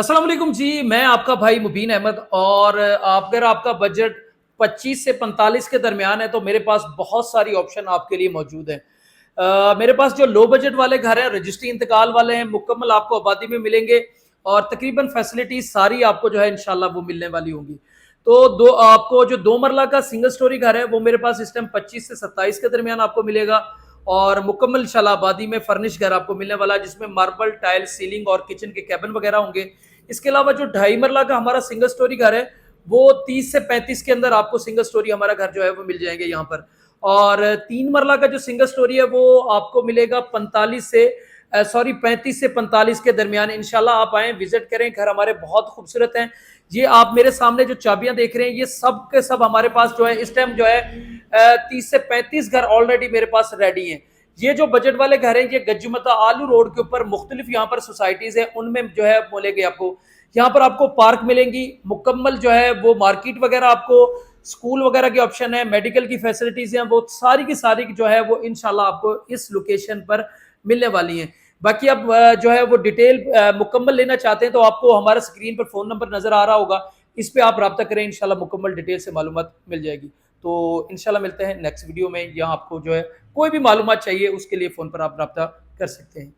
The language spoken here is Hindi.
अस्सलाम वालेकुम जी, मैं आपका भाई मुबीन अहमद और अगर आपका बजट 25 से 45 के दरमियान है तो मेरे पास बहुत सारी ऑप्शन आपके लिए मौजूद हैं। मेरे पास जो लो बजट वाले घर हैं, रजिस्ट्री इंतकाल वाले हैं, मुकम्मल आपको आबादी में मिलेंगे और तकरीबन फैसिलिटीज सारी आपको जो है इंशाल्लाह वो मिलने वाली होंगी। तो दो आपको जो 2 मरला का सिंगल स्टोरी घर है वो मेरे पास इस टाइम 25 से 27 के दरमियान आपको मिलेगा और मुकम्मल इंशाल्लाह आबादी में फर्निश घर आपको मिलने वाला है, जिसमें मार्बल टाइल सीलिंग और किचन के कैबिन वगैरह होंगे। इसके अलावा जो 2.5 मरला का हमारा सिंगल स्टोरी घर है वो 30 से 35 के अंदर आपको सिंगल स्टोरी हमारा घर जो है वो मिल जाएंगे यहाँ पर। और 3 मरला का जो सिंगल स्टोरी है वो आपको मिलेगा 35 से 45 के दरमियान। इंशाल्लाह आप आए, विजिट करें, घर हमारे बहुत खूबसूरत हैं। ये आप मेरे सामने जो चाबियां देख रहे हैं ये सब के सब हमारे पास जो है इस टाइम जो है 30 से 35 घर ऑलरेडी मेरे पास रेडी हैं। ये जो बजट वाले घर हैं ये गज्जुमता आलू रोड के ऊपर मुख्तलिफ यहाँ पर सोसाइटीज है, उनमें जो है बोलेंगे आपको यहाँ पर आपको पार्क मिलेंगी, मुकम्मल जो है वो मार्केट वगैरह, आपको स्कूल वगैरह के ऑप्शन है, मेडिकल की फैसिलिटीज हैं, वो सारी की सारी जो है वो इंशाल्लाह आपको इस लोकेशन पर मिलने वाली हैं। बाकी आप जो है वो डिटेल मुकम्मल लेना चाहते हैं तो आपको हमारा स्क्रीन पर फोन नंबर नजर आ रहा होगा, इस पे आप रब्ता करें, इंशाल्लाह मुकम्मल डिटेल से मालूमात मिल जाएगी। तो इंशाल्लाह मिलते हैं नेक्स्ट वीडियो में। यहाँ आपको जो है कोई भी मालूमात चाहिए उसके लिए फ़ोन पर आप रब्ता कर सकते हैं।